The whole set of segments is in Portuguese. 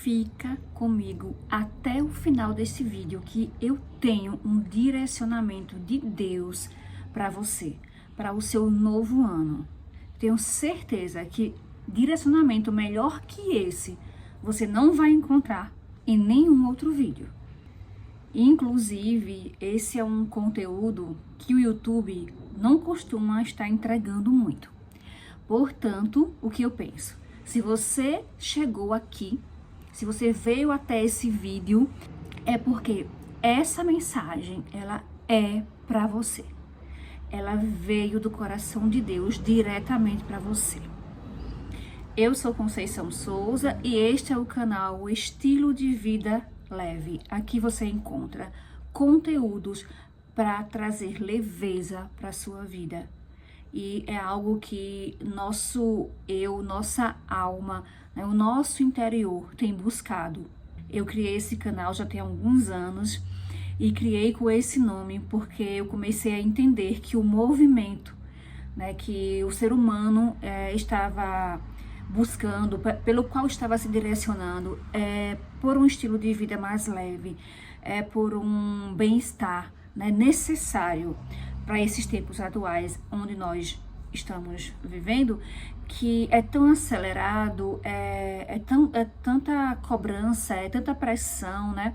fica comigo até o final desse vídeo que eu tenho um direcionamento de Deus para você, para o seu novo ano. Tenho certeza que direcionamento melhor que esse você não vai encontrar em nenhum outro vídeo. Inclusive, esse é um conteúdo que o YouTube não costuma estar entregando muito. Portanto, o que eu penso? Se você chegou aqui, se você veio até esse vídeo, é porque essa mensagem, ela é para você. Ela veio do coração de Deus diretamente para você. Eu sou Conceição Souza e este é o canal Estilo de Vida Leve. Aqui você encontra conteúdos para trazer leveza para a sua vida. E é algo que nosso eu, nossa alma, né, o nosso interior tem buscado. Eu criei esse canal já tem alguns anos e criei com esse nome porque eu comecei a entender que o movimento, né, que o ser humano estava buscando, pelo qual estava se direcionando, por um estilo de vida mais leve, por um bem-estar, né, necessário para esses tempos atuais onde nós estamos vivendo, que é tão acelerado, é tanta cobrança, é tanta pressão, né?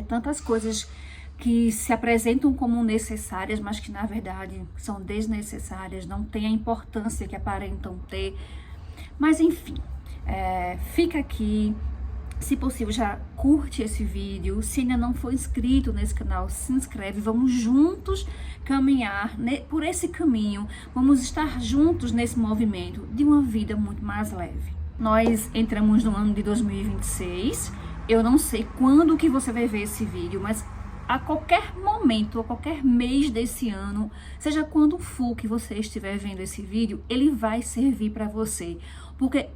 Tantas coisas que se apresentam como necessárias, mas que na verdade são desnecessárias, não têm a importância que aparentam ter. Mas enfim, fica aqui. Se possível, já curte esse vídeo. Se ainda não for inscrito nesse canal, se inscreve. Vamos juntos caminhar por esse caminho. Vamos estar juntos nesse movimento de uma vida muito mais leve. Nós entramos no ano de 2026. Eu não sei quando que você vai ver esse vídeo, mas a qualquer momento, a qualquer mês desse ano, seja quando for que você estiver vendo esse vídeo, ele vai servir para você. Porque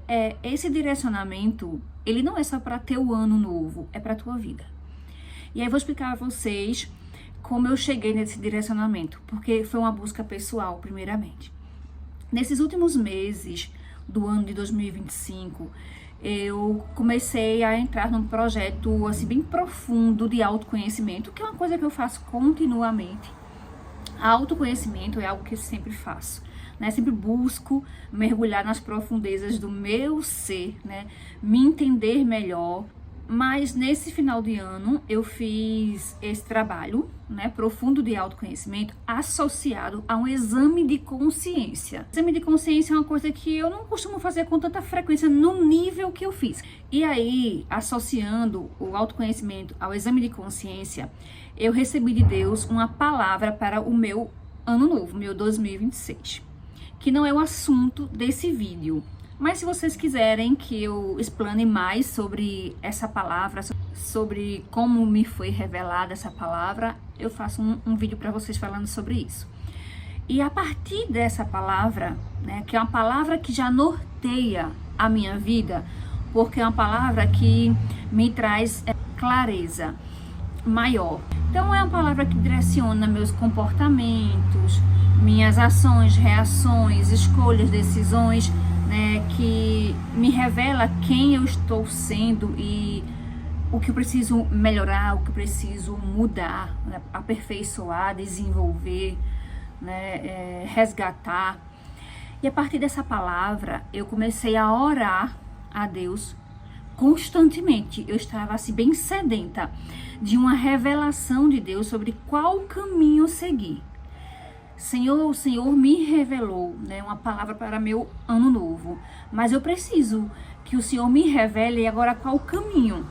esse direcionamento, ele não é só para ter o ano novo, é para a tua vida. E aí eu vou explicar a vocês como eu cheguei nesse direcionamento, porque foi uma busca pessoal, primeiramente. Nesses últimos meses do ano de 2025, eu comecei a entrar num projeto assim, bem profundo de autoconhecimento, que é uma coisa que eu faço continuamente. Autoconhecimento é algo que eu sempre faço, né? Sempre busco mergulhar nas profundezas do meu ser, né? Me entender melhor. Mas nesse final de ano eu fiz esse trabalho, né, profundo de autoconhecimento associado a um exame de consciência. Exame de consciência é uma coisa que eu não costumo fazer com tanta frequência no nível que eu fiz. E aí, associando o autoconhecimento ao exame de consciência, eu recebi de Deus uma palavra para o meu ano novo, meu 2026, que não é o assunto desse vídeo. Mas se vocês quiserem que eu explane mais sobre essa palavra, sobre como me foi revelada essa palavra, eu faço um vídeo para vocês falando sobre isso. E a partir dessa palavra, né, que é uma palavra que já norteia a minha vida, porque é uma palavra que me traz clareza maior. Então é uma palavra que direciona meus comportamentos, minhas ações, reações, escolhas, decisões, né, que me revela quem eu estou sendo e o que eu preciso melhorar, o que eu preciso mudar, né, aperfeiçoar, desenvolver, né, resgatar. E a partir dessa palavra eu comecei a orar a Deus constantemente. Eu estava assim bem sedenta de uma revelação de Deus sobre qual caminho seguir. Senhor, o Senhor me revelou, né, uma palavra para meu ano novo, mas eu preciso que o Senhor me revele agora qual caminho.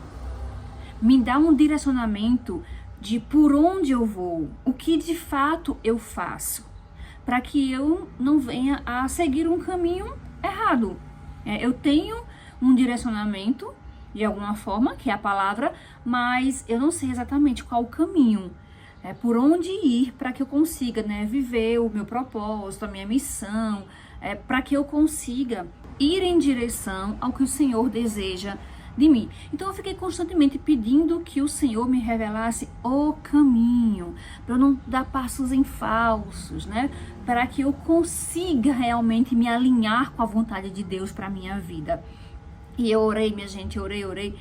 Me dá um direcionamento de por onde eu vou, o que de fato eu faço, para que eu não venha a seguir um caminho errado. Eu tenho um direcionamento, de alguma forma, que é a palavra, mas eu não sei exatamente qual o caminho. Por onde ir para que eu consiga, né, viver o meu propósito, a minha missão, para que eu consiga ir em direção ao que o Senhor deseja de mim. Então eu fiquei constantemente pedindo que o Senhor me revelasse o caminho, para eu não dar passos em falsos, né, para que eu consiga realmente me alinhar com a vontade de Deus para a minha vida. E eu orei, minha gente, orei,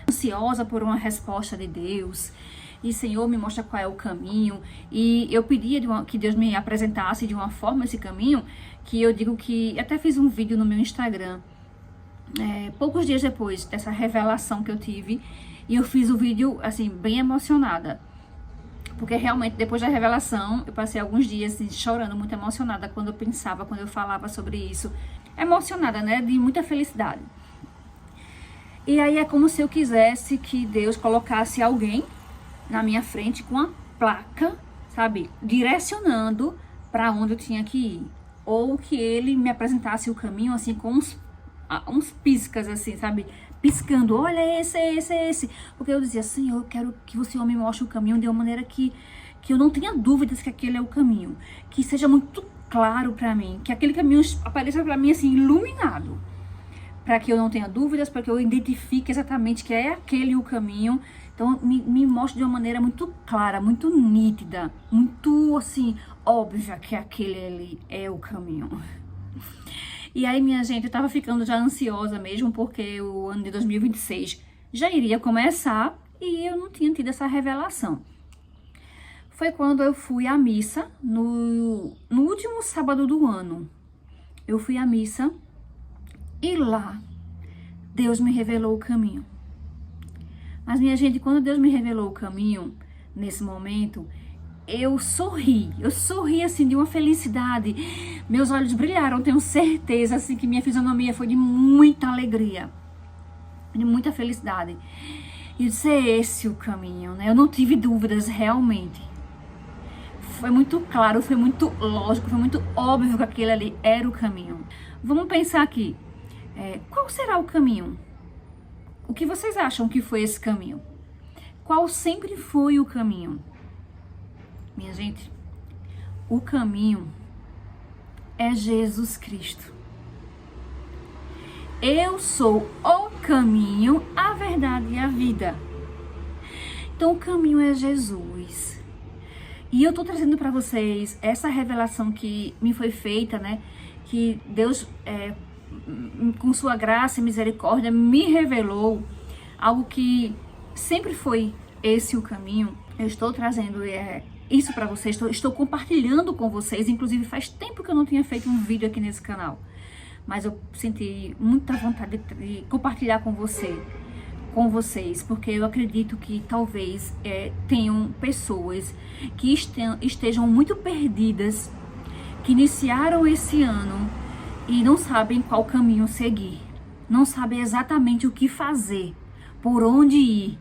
ansiosa por uma resposta de Deus. E Senhor, me mostra qual é o caminho. E eu pedia que Deus me apresentasse de uma forma esse caminho, que eu digo que... Até fiz um vídeo no meu Instagram, poucos dias depois dessa revelação que eu tive. E eu fiz o vídeo, assim, bem emocionada. Porque realmente, depois da revelação, eu passei alguns dias assim, chorando, muito emocionada quando eu pensava, quando eu falava sobre isso. Emocionada, né? De muita felicidade. E aí é como se eu quisesse que Deus colocasse alguém na minha frente com uma placa, sabe? Direcionando para onde eu tinha que ir. Ou que ele me apresentasse o caminho, assim, com uns piscas, assim, sabe? Piscando, olha, esse. Porque eu dizia, Senhor, eu quero que o Senhor me mostre o caminho de uma maneira que eu não tenha dúvidas que aquele é o caminho. Que seja muito claro para mim. Que aquele caminho apareça para mim, assim, iluminado. Para que eu não tenha dúvidas, para que eu identifique exatamente que é aquele o caminho. Então, me mostre de uma maneira muito clara, muito nítida, muito, assim, óbvia que aquele ali é o caminho. E aí, minha gente, eu tava ficando já ansiosa mesmo, porque o ano de 2026 já iria começar e eu não tinha tido essa revelação. Foi quando eu fui à missa, no último sábado do ano. Eu fui à missa e lá Deus me revelou o caminho. Mas, minha gente, quando Deus me revelou o caminho, nesse momento, eu sorri assim de uma felicidade, meus olhos brilharam, tenho certeza assim que minha fisionomia foi de muita alegria, de muita felicidade. E eu disse, é esse o caminho, né? Eu não tive dúvidas realmente. Foi muito claro, foi muito lógico, foi muito óbvio que aquele ali era o caminho. Vamos pensar aqui, qual será o caminho? O que vocês acham que foi esse caminho? Qual sempre foi o caminho? Minha gente, o caminho é Jesus Cristo. Eu sou o caminho, a verdade e a vida. Então o caminho é Jesus. E eu tô trazendo para vocês essa revelação que me foi feita, né? Que Deus, com sua graça e misericórdia, me revelou algo que sempre foi esse o caminho. Eu estou trazendo isso para vocês, estou compartilhando com vocês. Inclusive faz tempo que eu não tinha feito um vídeo aqui nesse canal, mas eu senti muita vontade de compartilhar com vocês, porque eu acredito que talvez tenham pessoas que estejam muito perdidas, que iniciaram esse ano e não sabem qual caminho seguir, não sabem exatamente o que fazer, por onde ir,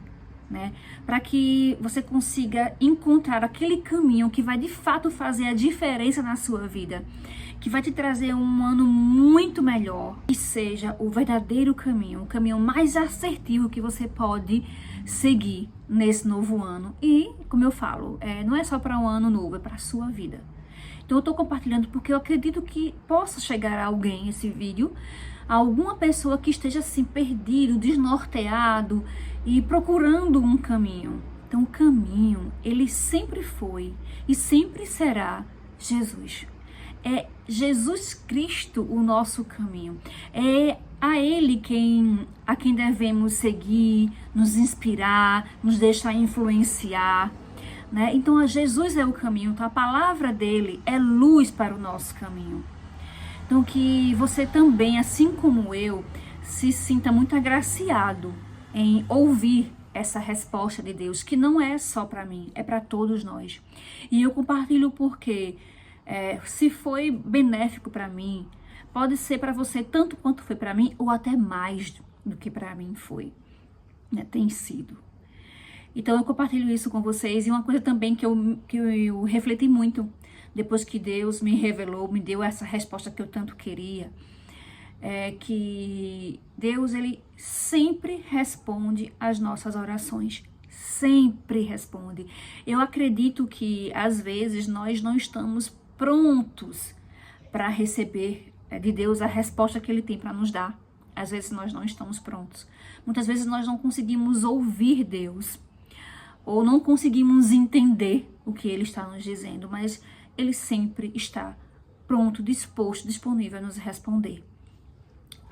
né? Para que você consiga encontrar aquele caminho que vai de fato fazer a diferença na sua vida, que vai te trazer um ano muito melhor, que seja o verdadeiro caminho, o caminho mais assertivo que você pode seguir nesse novo ano. E, como eu falo, não é só para um ano novo, é para a sua vida. Então eu estou compartilhando porque eu acredito que possa chegar a alguém esse vídeo, a alguma pessoa que esteja assim perdido, desnorteado e procurando um caminho. Então o caminho, ele sempre foi e sempre será Jesus. É Jesus Cristo o nosso caminho. É a Ele a quem devemos seguir, nos inspirar, nos deixar influenciar, né? Então a Jesus é o caminho, então a palavra dele é luz para o nosso caminho. Então que você também, assim como eu, se sinta muito agraciado em ouvir essa resposta de Deus, que não é só para mim, é para todos nós. E eu compartilho porque se foi benéfico para mim, pode ser para você tanto quanto foi para mim, ou até mais do que para mim foi, né? Tem sido. Então eu compartilho isso com vocês. E uma coisa também que eu refleti muito depois que Deus me revelou, me deu essa resposta que eu tanto queria, é que Deus, ele sempre responde às nossas orações. Sempre responde. Eu acredito que às vezes nós não estamos prontos para receber de Deus a resposta que ele tem para nos dar. Às vezes nós não estamos prontos. Muitas vezes nós não conseguimos ouvir Deus, ou não conseguimos entender o que ele está nos dizendo, mas ele sempre está pronto, disposto, disponível a nos responder.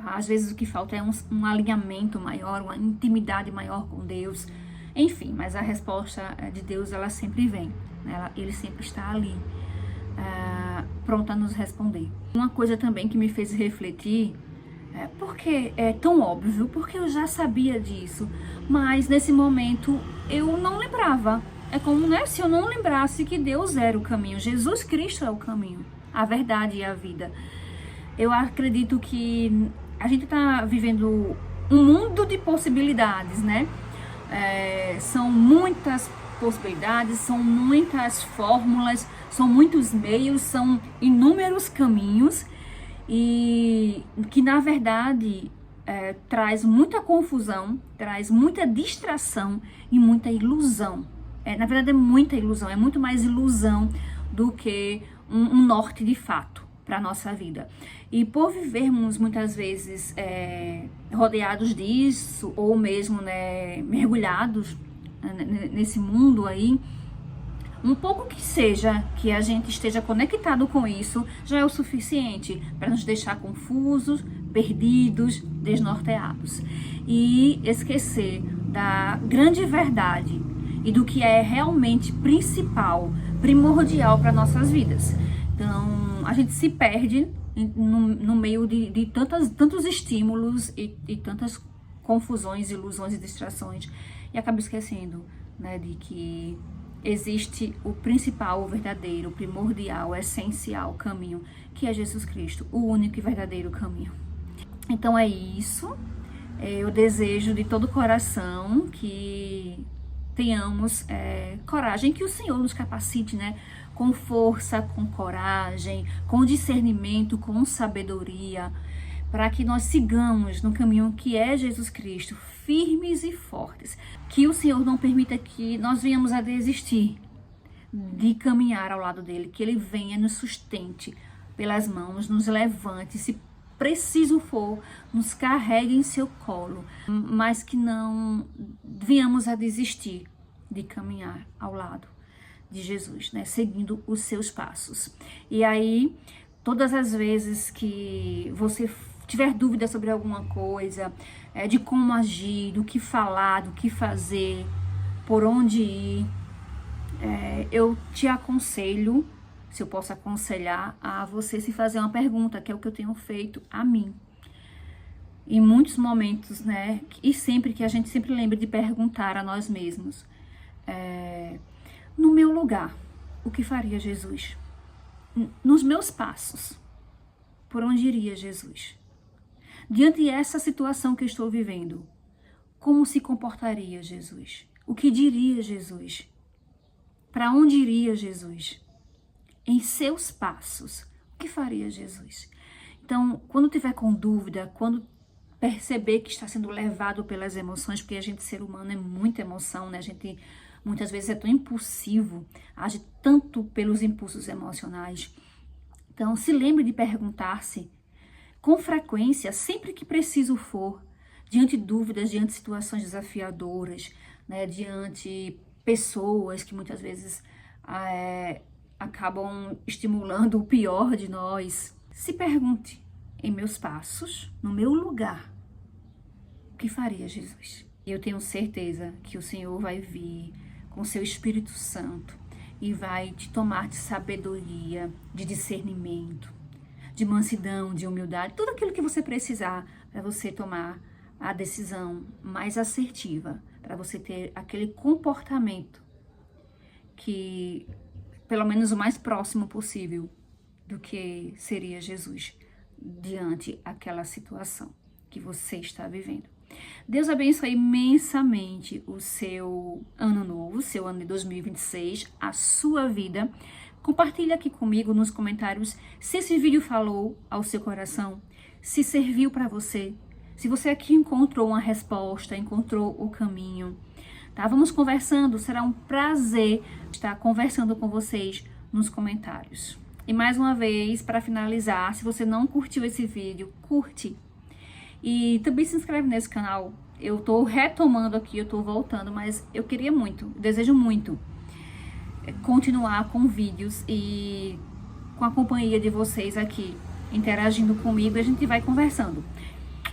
Às vezes o que falta é um alinhamento maior, uma intimidade maior com Deus. Enfim, mas a resposta de Deus, ela sempre vem, né? Ele sempre está ali, pronto a nos responder. Uma coisa também que me fez refletir, porque é tão óbvio, porque eu já sabia disso, mas nesse momento eu não lembrava. É como, né, se eu não lembrasse que Deus era o caminho, Jesus Cristo é o caminho, a verdade e a vida. Eu acredito que a gente está vivendo um mundo de possibilidades, né? São muitas possibilidades, são muitas fórmulas, são muitos meios, são inúmeros caminhos e que na verdade traz muita confusão, traz muita distração e muita ilusão. Na verdade é muita ilusão, é muito mais ilusão do que um norte de fato para a nossa vida. E por vivermos muitas vezes rodeados disso, ou mesmo, né, mergulhados nesse mundo aí, um pouco que seja que a gente esteja conectado com isso, já é o suficiente para nos deixar confusos, perdidos, desnorteados. E esquecer da grande verdade e do que é realmente principal, primordial para nossas vidas. Então, a gente se perde no meio de tantos estímulos e tantas confusões, ilusões e distrações, e acaba esquecendo, né, de que existe o principal, o verdadeiro, o primordial, o essencial caminho, que é Jesus Cristo, o único e verdadeiro caminho. Então é isso. Eu desejo de todo o coração que tenhamos coragem, que o Senhor nos capacite, né? Com força, com coragem, com discernimento, com sabedoria, para que nós sigamos no caminho que é Jesus Cristo, firmes e fortes. Que o Senhor não permita que nós venhamos a desistir de caminhar ao lado dele, que ele venha, nos sustente pelas mãos, nos levante, se preciso for, nos carregue em seu colo, mas que não venhamos a desistir de caminhar ao lado de Jesus, né? Seguindo os seus passos. E aí, todas as vezes que você tiver dúvida sobre alguma coisa, de como agir, do que falar, do que fazer, por onde ir, eu te aconselho, se eu posso aconselhar, a você se fazer uma pergunta, que é o que eu tenho feito a mim. Em muitos momentos, né? E sempre que a gente sempre lembra de perguntar a nós mesmos, no meu lugar, o que faria Jesus? Nos meus passos, por onde iria Jesus? Diante dessa situação que estou vivendo, como se comportaria Jesus? O que diria Jesus? Para onde iria Jesus? Em seus passos, o que faria Jesus? Então, quando tiver com dúvida, quando perceber que está sendo levado pelas emoções, porque a gente, ser humano, é muita emoção, né? A gente muitas vezes é tão impulsivo, age tanto pelos impulsos emocionais. Então, se lembre de perguntar-se com frequência, sempre que preciso for, diante de dúvidas, diante de situações desafiadoras, né? Diante pessoas que muitas vezes acabam estimulando o pior de nós. Se pergunte, em meus passos, no meu lugar, o que faria Jesus? Eu tenho certeza que o Senhor vai vir com seu Espírito Santo e vai te tomar de sabedoria, de discernimento, de mansidão, de humildade, tudo aquilo que você precisar para você tomar a decisão mais assertiva, para você ter aquele comportamento que, pelo menos o mais próximo possível do que seria Jesus diante aquela situação que você está vivendo. Deus abençoe imensamente o seu ano novo, seu ano de 2026, a sua vida. Compartilhe aqui comigo nos comentários se esse vídeo falou ao seu coração, se serviu para você, se você aqui encontrou uma resposta, encontrou o caminho. Tá? Vamos conversando, será um prazer estar conversando com vocês nos comentários. E mais uma vez, para finalizar, se você não curtiu esse vídeo, curte. E também se inscreve nesse canal. Eu tô retomando aqui, eu tô voltando, mas eu queria muito, desejo muito continuar com vídeos e com a companhia de vocês aqui, interagindo comigo, e a gente vai conversando.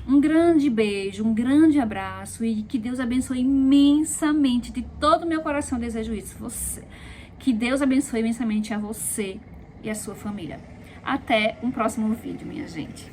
Um grande beijo, um grande abraço e que Deus abençoe imensamente. De todo o meu coração eu desejo isso. Que Deus abençoe imensamente a você e a sua família. Até um próximo vídeo, minha gente.